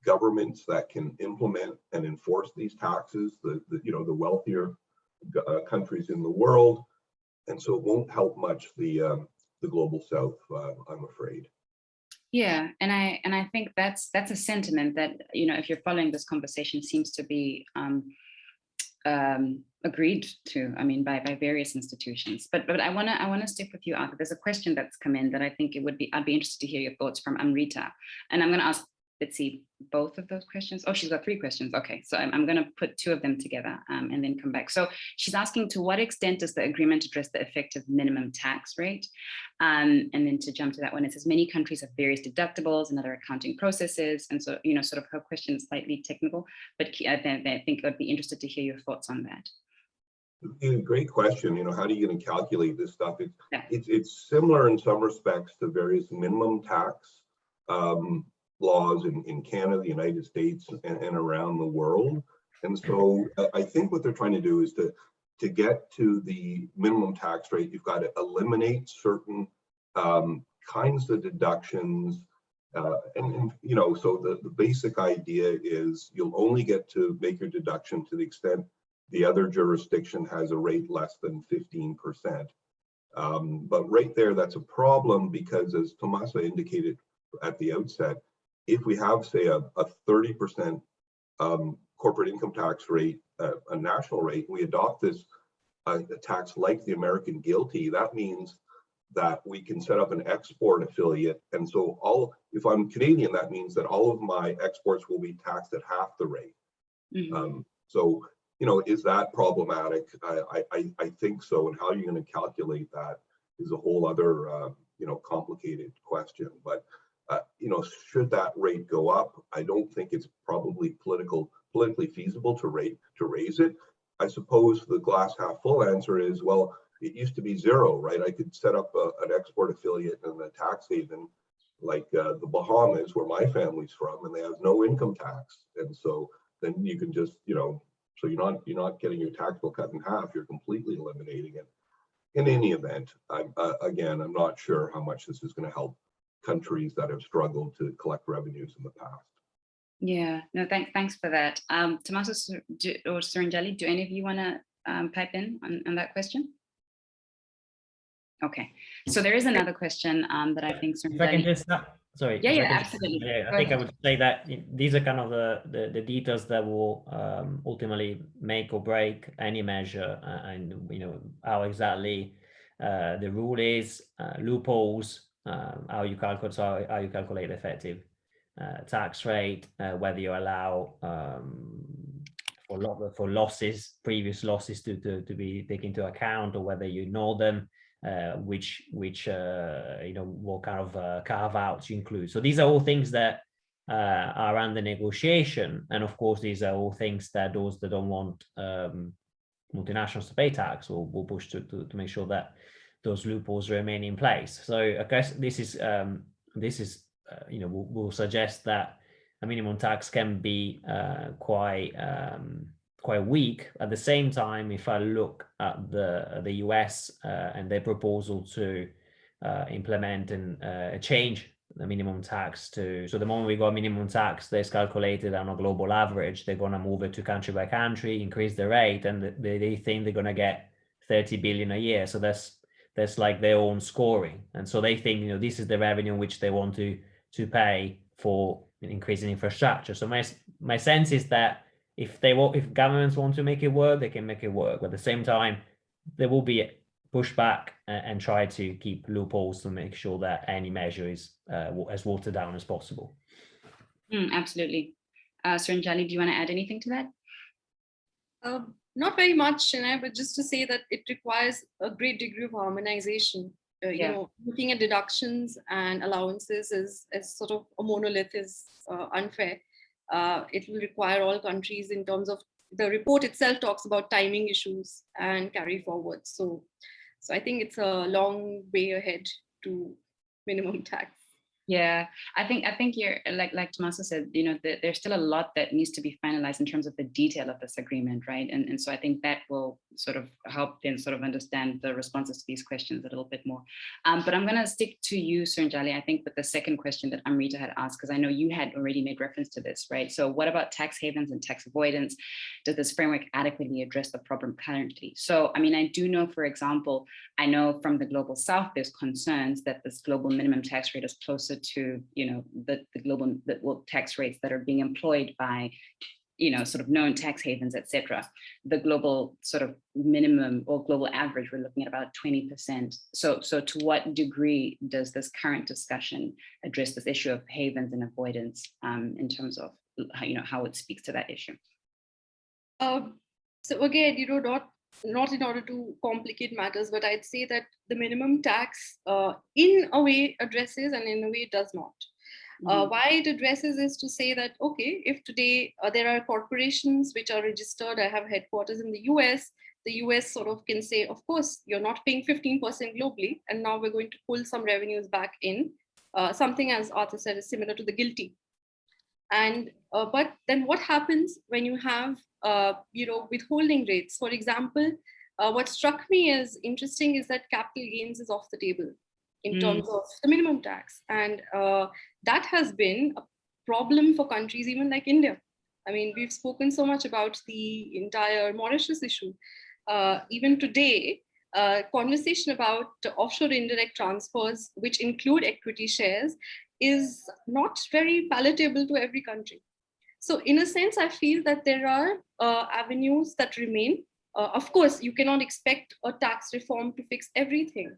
governments that can implement and enforce these taxes, the wealthier countries in the world, and so it won't help much the global South, I'm afraid. Yeah, and I think that's a sentiment that if you're following this conversation seems to be agreed to, by various institutions. But I wanna stick with you, Arthur. There's a question that's come in that I think I'd be interested to hear your thoughts from Amrita, and I'm gonna ask Bitsy both of those questions. Oh, she's got 3 questions. Okay, so I'm going to put 2 of them together and then come back. So she's asking, to what extent does the agreement address the effective minimum tax rate? And then to jump to that one, it says many countries have various deductibles and other accounting processes. And so, sort of her question is slightly technical, but I think I'd be interested to hear your thoughts on that. Great question. How do you going to calculate this stuff? It's similar in some respects to various minimum tax laws in Canada, the United States, and around the world. And so I think what they're trying to do is to get to the minimum tax rate, you've got to eliminate certain kinds of deductions. So the basic idea is you'll only get to make your deduction to the extent the other jurisdiction has a rate less than 15%. But right there, that's a problem, because as Tommaso indicated at the outset, if we have, say, a 30% corporate income tax rate, a national rate, we adopt this a tax like the American GILTI, that means that we can set up an export affiliate. And so if I'm Canadian, that means that all of my exports will be taxed at half the rate. Mm-hmm. Is that problematic? I think so. And how you're going to calculate that is a whole other, complicated question. But should that rate go up? I don't think it's probably politically feasible to raise it. I suppose the glass half full answer is, well, it used to be 0, right? I could set up an export affiliate in a tax haven like the Bahamas, where my family's from, and they have no income tax. And so then you can just, so you're not getting your tax bill cut in half, you're completely eliminating it. In any event, I'm not sure how much this is going to help countries that have struggled to collect revenues in the past. Yeah, no, thanks for that. Tommaso or Suranjali, do any of you want to pipe in on that question? Okay, so there is another question that I think Suranjali... If I can just, sorry. Yeah, I absolutely. I think I would say that these are kind of the details that will ultimately make or break any measure, and how exactly the rule is, loopholes, how you calculate effective tax rate, whether you allow for losses, previous losses to be taken into account, or whether you ignore them, which what kind of carve outs you include. So these are all things that are under negotiation, and of course these are all things that those that don't want multinationals to pay tax will push to make sure that those loopholes remain in place. So I guess this is will suggest that a minimum tax can be quite weak. At the same time, if I look at the US and their proposal to implement and change the minimum tax so the moment we got minimum tax that's calculated on a global average, they're going to move it to country by country, increase the rate, and they think they're going to get 30 billion a year. So that's like their own scoring, and so they think this is the revenue which they want to pay for increasing infrastructure. So my sense is that if governments want to make it work, they can make it work. But at the same time, there will be pushback and try to keep loopholes to make sure that any measure is as watered down as possible. Absolutely. Suranjali, do you want to add anything to that? Not very much, Chenai, but just to say that it requires a great degree of harmonization. Looking at deductions and allowances as sort of a monolith is unfair. It will require all countries, in terms of the report itself talks about timing issues and carry forward. So I think it's a long way ahead to minimum tax. Yeah, I think you're like Tommaso said, there's still a lot that needs to be finalized in terms of the detail of this agreement, right? And so I think that will sort of help them sort of understand the responses to these questions a little bit more. But I'm going to stick to you, Suranjali, I think with the second question that Amrita had asked, because I know you had already made reference to this, right? So what about tax havens and tax avoidance? Does this framework adequately address the problem currently? So, I mean, I do know, for example, I know from the Global South, there's concerns that this global minimum tax rate is closer to the global tax rates that are being employed by sort of known tax havens, etc. The global sort of minimum or global average, we're looking at about 20%. So to what degree does this current discussion address this issue of havens and avoidance in terms of how it speaks to that issue? So again, not in order to complicate matters, but I'd say that the minimum tax in a way addresses and in a way does not. Why it addresses is to say that, okay, if today there are corporations which are registered, I have headquarters in the US sort of can say, of course, you're not paying 15% globally, and now we're going to pull some revenues back in. Something, as Arthur said, is similar to the GILTI. And but then what happens when you have withholding rates? For example, what struck me as interesting is that capital gains is off the table in terms of the minimum tax, and that has been a problem for countries even like India. I mean, we've spoken so much about the entire Mauritius issue. Even today, conversation about offshore indirect transfers, which include equity shares, is not very palatable to every country. So in a sense, I feel that there are avenues that remain. Of course, you cannot expect a tax reform to fix everything.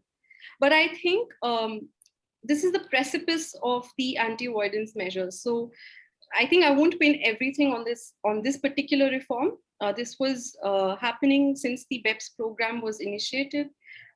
But I think this is the precipice of the anti-avoidance measures. So I think I won't pin everything on this particular reform. This was happening since the BEPS program was initiated.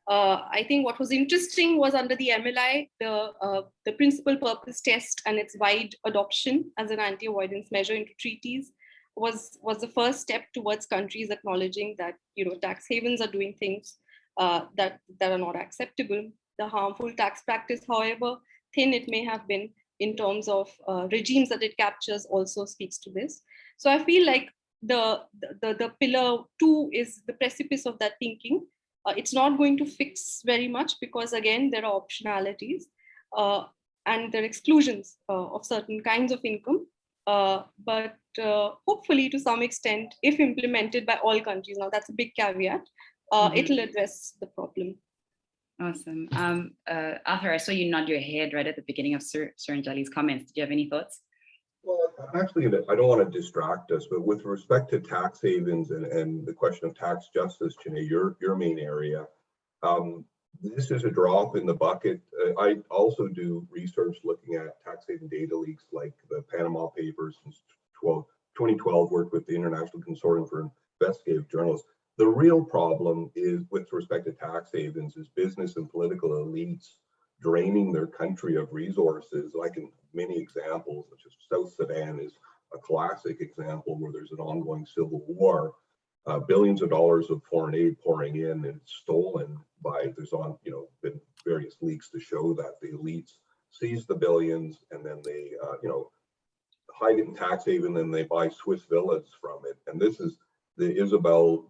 I think what was interesting was under the MLI, the principal purpose test and its wide adoption as an anti-avoidance measure into treaties was the first step towards countries acknowledging that tax havens are doing things that are not acceptable. The harmful tax practice, however thin it may have been in terms of regimes that it captures, also speaks to this. So I feel like the pillar 2 is the precipice of that thinking. It's not going to fix very much because, again, there are optionalities. and there are exclusions of certain kinds of income. But hopefully, to some extent, if implemented by all countries, now that's a big caveat, it'll address the problem. Awesome. Arthur, I saw you nod your head right at the beginning of Suranjali's comments. Do you have any thoughts? Well, actually, I don't want to distract us, but with respect to tax havens and the question of tax justice, Chenai, your main area, this is a drop in the bucket. I also do research looking at tax haven data leaks like the Panama Papers since 2012, worked with the International Consortium for Investigative Journalists. The real problem is with respect to tax havens is business and political elites draining their country of resources. Like in many examples, such as South Sudan is a classic example where there's an ongoing civil war. Billions of dollars of foreign aid pouring in and stolen by, there's been various leaks to show that the elites seize the billions and then they, hide it in tax haven, and they buy Swiss villas from it. And this is the Isabel,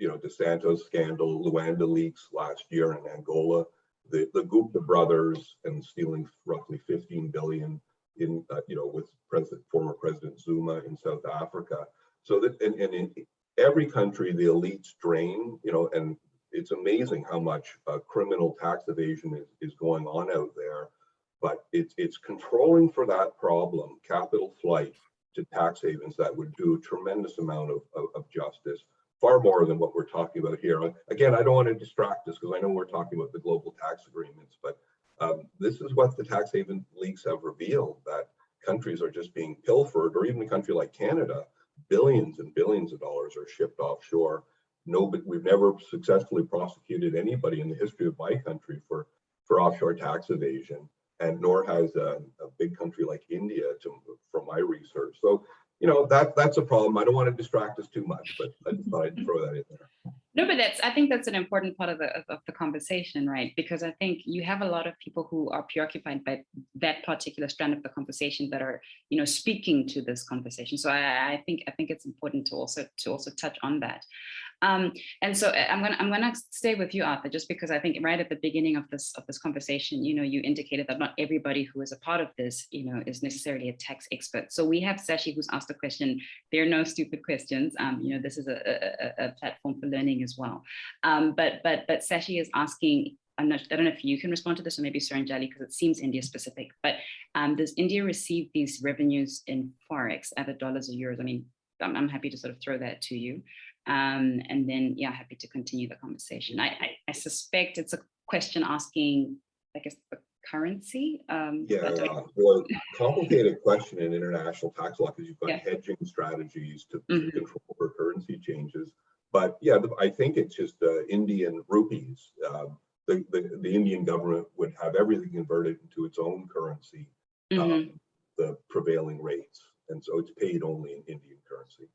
DeSantos scandal, Luanda leaks last year in Angola, the Gupta brothers and stealing roughly 15 billion in, with former President Zuma in South Africa. So that, and in every country, the elites drain, and it's amazing how much criminal tax evasion is going on out there. But it's controlling for that problem, capital flight to tax havens, that would do a tremendous amount of justice, far more than what we're talking about here. Again, I don't want to distract us because I know we're talking about the global tax agreements, but this is what the tax haven leaks have revealed, that countries are just being pilfered, or even a country like Canada, billions and billions of dollars are shipped offshore. We've never successfully prosecuted anybody in the history of my country for offshore tax evasion. And nor has a big country like India, from my research. So, that's a problem. I don't want to distract us too much, but I just thought I'd throw that in there. No, but I think that's an important part of the conversation, right? Because I think you have a lot of people who are preoccupied by that particular strand of the conversation that are, speaking to this conversation. So I think it's important to also touch on that. And so I'm gonna stay with you, Arthur, just because I think right at the beginning of this conversation, you indicated that not everybody who is a part of this, is necessarily a tax expert. So we have Sashi who's asked a question. There are no stupid questions. This is a platform for learning as well. But Sashi is asking, I don't know if you can respond to this, or maybe Suranjali, because it seems India specific, but does India receive these revenues in Forex, either dollars or euros? I mean, I'm happy to sort of throw that to you. And then, happy to continue the conversation. I suspect it's a question asking, I guess, the currency. Well, complicated question in international tax law, because you've got hedging strategies to control for currency changes. But I think it's just Indian rupees. The Indian government would have everything converted into its own currency, the prevailing rates, and so it's paid only in Indian currency.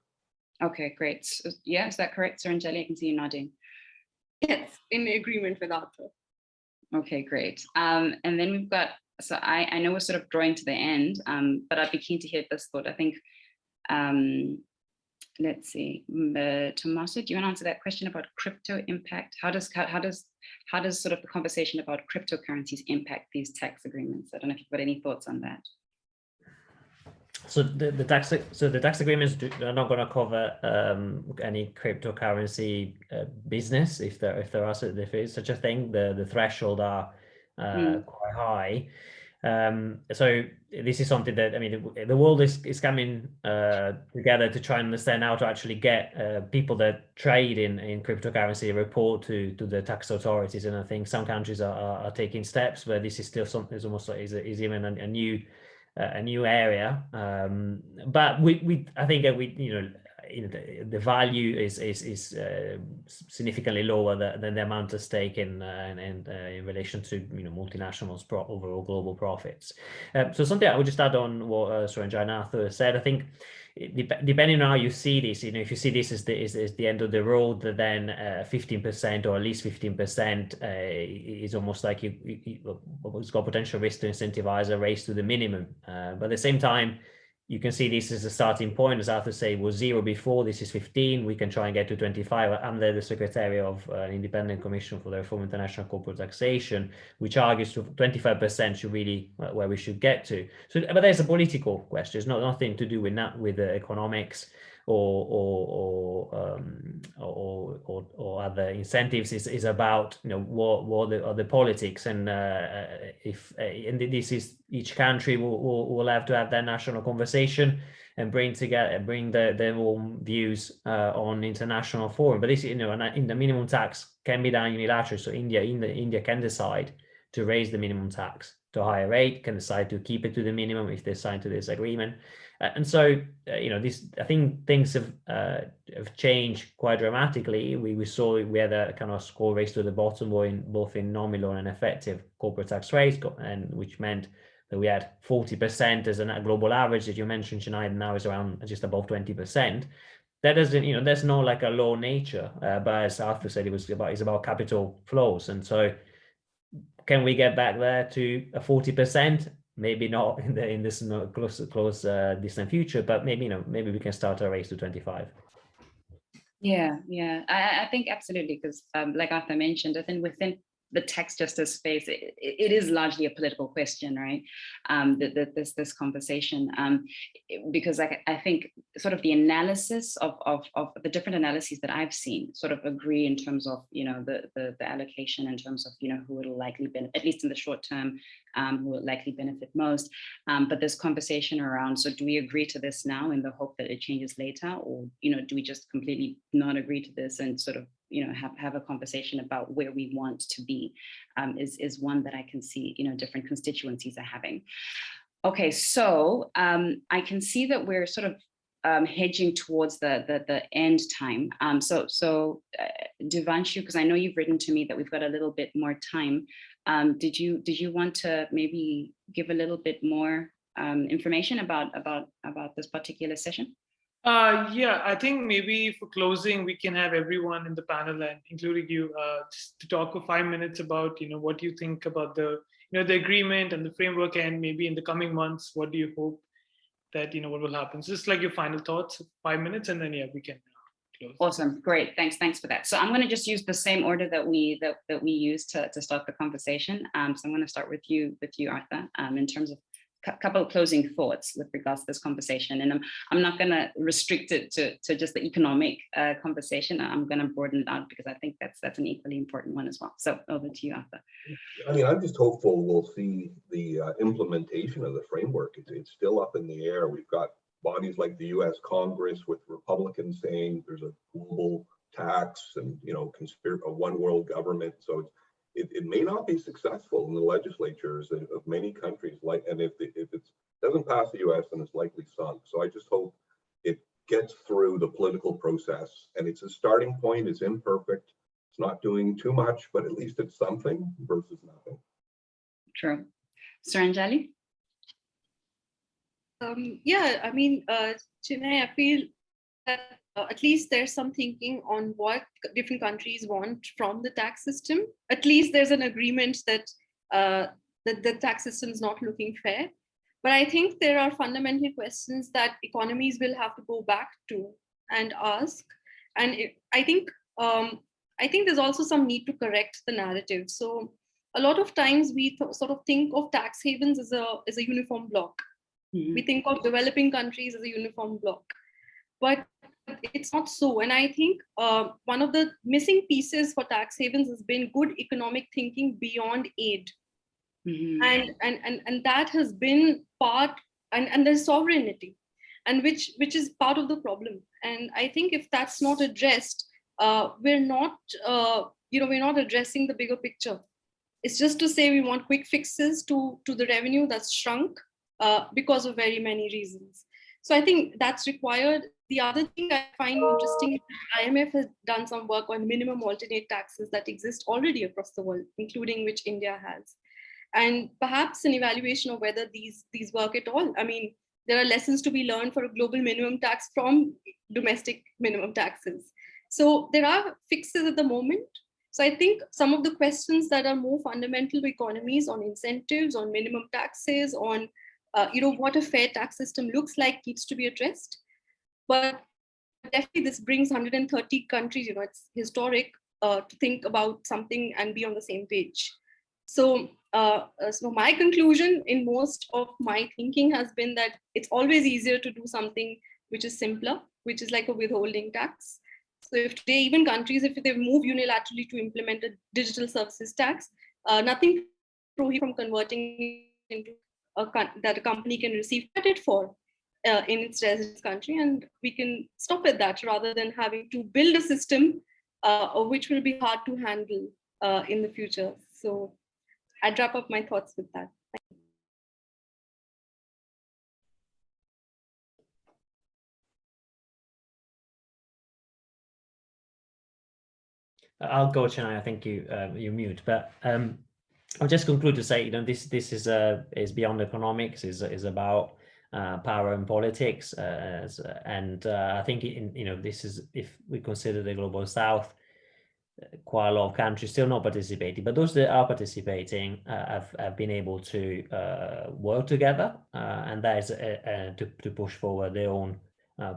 Okay, great. So, is that correct, Suranjali? I can see you nodding. Yes, in agreement with Arthur. Okay, great. And then we've got, so I know we're sort of drawing to the end, but I'd be keen to hear this thought. I think, let's see, Tommaso, do you want to answer that question about crypto impact? How does sort of the conversation about cryptocurrencies impact these tax agreements? I don't know if you've got any thoughts on that. So the tax agreements are not going to cover any cryptocurrency business if there is such a thing. The threshold are quite high. So this is something that, I mean, the world is coming together to try and understand how to actually get people that trade in cryptocurrency report to the tax authorities. And I think some countries are taking steps, but this is still something that's almost like is even a new area, but I think that the value is significantly lower than the amount at stake in relation to multinationals' overall global profits. So something I would just add on what Suranjali and Arthur said. I think depending on how you see this, if you see this as the end of the road, then 15% or at least 15% is almost like it's got potential risk to incentivize a race to the minimum. But at the same time, you can see this is a starting point. As Arthur said, it was 0 before, this is 15. We can try and get to 25. I'm the Secretariat of an Independent Commission for the Reform of International Corporate Taxation, which argues to 25% should really where we should get to. So, but there's a political question. It's nothing to do with the economics or other incentives. Is about what are the politics, and and this is each country will have to have their national conversation and bring their own views on international forum. But this, in the minimum tax can be done unilaterally. So India can decide to raise the minimum tax to a higher rate, can decide to keep it to the minimum if they sign to this agreement. And so, this, I think things have changed quite dramatically. We saw we had a kind of score race to the bottom, both in nominal and effective corporate tax rates, and which meant that we had 40% as a global average that you mentioned, Chenai, now is around just above 20%. That doesn't, there's no like a law nature, but as Arthur said, it's about capital flows. And so, can we get back there to a 40%? Maybe not in this close distant future, but maybe we can start a race to 25. Yeah, I think absolutely, because like Arthur mentioned, I think within the tax justice space, it is largely a political question, right? This conversation, because I think sort of the analysis of the different analyses that I've seen sort of agree in terms of the allocation, in terms of who will likely benefit, at least in the short term, who will likely benefit most. But this conversation around, so do we agree to this now in the hope that it changes later, or do we just completely not agree to this and sort of have a conversation about where we want to be, is one that I can see different constituencies are having. Okay, so I can see that we're sort of hedging towards the end time. So Devanshu, because I know you've written to me that we've got a little bit more time. Did you want to maybe give a little bit more information about this particular session? Yeah, I think maybe for closing, we can have everyone in the panel, and including you, just to talk for 5 minutes about what you think about the the agreement and the framework, and maybe in the coming months, what do you hope that what will happen? So just like your final thoughts, 5 minutes, and then we can close. Awesome, great, thanks for that. So I'm going to just use the same order that we used to start the conversation. So I'm going to start with you, Arthur, in terms of couple of closing thoughts with regards to this conversation, and I'm not going to restrict it to just the economic conversation. I'm going to broaden it out because I think that's an equally important one as well. So over to you, Arthur. I mean, I'm just hopeful we'll see the implementation of the framework. It's still up in the air. We've got bodies like the U.S. Congress with Republicans saying there's a global tax and a one world government. So it may not be successful in the legislatures of many countries, and if it doesn't pass the U.S., then it's likely sunk. So I just hope it gets through the political process, and it's a starting point. It's imperfect. It's not doing too much, but at least it's something versus nothing. True. Suranjali? Yeah, I mean, Chenai, I feel that at least there's some thinking on what different countries want from the tax system. At least there's an agreement that the tax system is not looking fair. But I think there are fundamental questions that economies will have to go back to and ask. And I think there's also some need to correct the narrative. So a lot of times we sort of think of tax havens as a uniform block. Mm-hmm. We think of developing countries as a uniform block. But it's not so. And I think one of the missing pieces for tax havens has been good economic thinking beyond aid. Mm-hmm. And that has been part, and there's sovereignty, and which is part of the problem. And I think if that's not addressed, we're not addressing the bigger picture. It's just to say we want quick fixes to the revenue that's shrunk because of very many reasons. So I think that's required. The other thing I find interesting is that IMF has done some work on minimum alternate taxes that exist already across the world, including which India has. And perhaps an evaluation of whether these work at all. I mean, there are lessons to be learned for a global minimum tax from domestic minimum taxes. So there are fixes at the moment. So I think some of the questions that are more fundamental to economies on incentives, on minimum taxes, on what a fair tax system looks like needs to be addressed. But definitely this brings 130 countries, it's historic to think about something and be on the same page. So my conclusion in most of my thinking has been that it's always easier to do something which is simpler, which is like a withholding tax. So if today even countries, if they move unilaterally to implement a digital services tax, nothing prohibits from converting into that a company can receive credit for in its residence country, and we can stop at that rather than having to build a system which will be hard to handle in the future. So I'd wrap up my thoughts with that. I'll go, Chenai. I think you mute, but I'll just conclude to say, this is beyond economics. Is about power and politics, and I think this is, if we consider the global South, quite a lot of countries still not participating, but those that are participating have been able to work together, and that is to push forward their own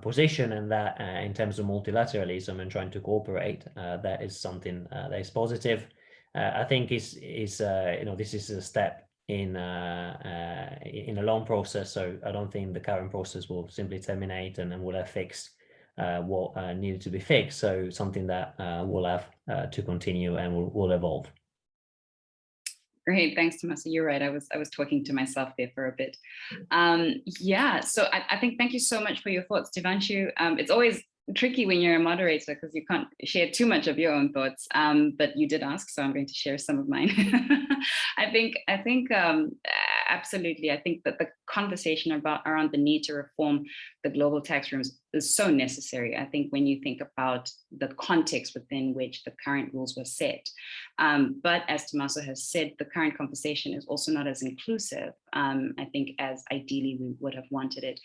position, and that in terms of multilateralism and trying to cooperate, that is something that is positive. I think this is a step in a long process, so I don't think the current process will simply terminate and will have fixed what needed to be fixed. So something that will have to continue and will evolve. Great, thanks, Tommaso. You're right. I was talking to myself there for a bit. Yeah, so I think thank you so much for your thoughts, Devanshu. It's always tricky when you're a moderator because you can't share too much of your own thoughts, but you did ask, so I'm going to share some of mine. I think absolutely. I think that the conversation around the need to reform the global tax rooms is so necessary. I think when you think about the context within which the current rules were set, but as Tommaso has said, the current conversation is also not as inclusive, I think, as ideally we would have wanted it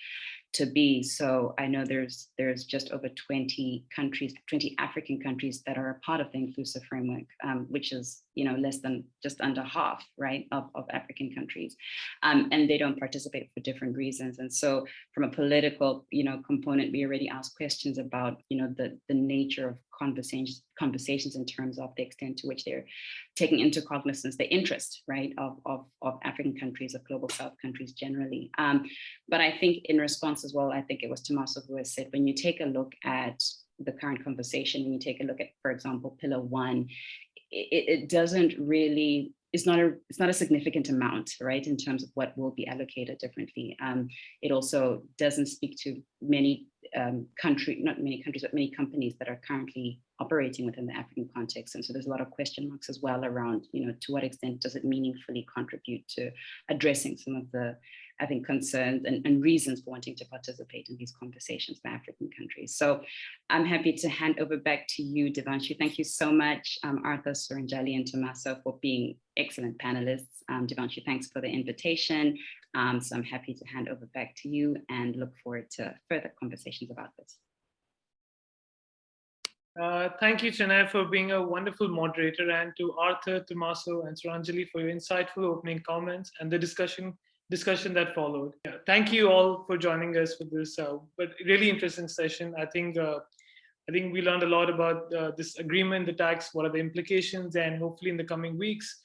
to be. So I know there's just over 20 countries, 20 African countries that are a part of the inclusive framework, which is less than just under half, right, of African countries, and they don't participate for different reasons. And so from a political component, we already asked questions about the nature of conversations in terms of the extent to which they're taking into cognizance the interest, right, of African countries, of global South countries generally. But I think in response as well, I think it was Tommaso who has said, when you take a look at the current conversation, when you take a look at, for example, Pillar 1, it doesn't really, it's not a significant amount, right, in terms of what will be allocated differently. It also doesn't speak to many not many countries, but many companies that are currently operating within the African context. And so there's a lot of question marks as well around, to what extent does it meaningfully contribute to addressing some of the, I think, concerns and reasons for wanting to participate in these conversations for African countries. So I'm happy to hand over back to you, Devanshu. Thank you so much, Arthur, Suranjali, and Tommaso, for being excellent panelists. Devanshu, thanks for the invitation. So I'm happy to hand over back to you and look forward to further conversations about this. Thank you, Chenai, for being a wonderful moderator, and to Arthur, Tommaso, and Suranjali for your insightful opening comments and the discussion that followed. Yeah, thank you all for joining us for this but really interesting session. I think we learned a lot about this agreement, the tax, what are the implications, and hopefully in the coming weeks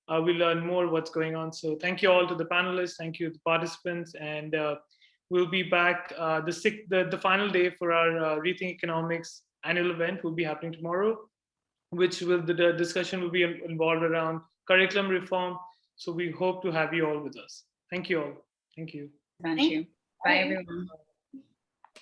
we'll learn more what's going on. So thank you all to the panelists, thank you to the participants, and we'll be back. The final day for our Rethink Economics annual event will be happening tomorrow, which the discussion will be involved around curriculum reform. So we hope to have you all with us. Thank you all. Thank you. Thank you. Bye, everyone.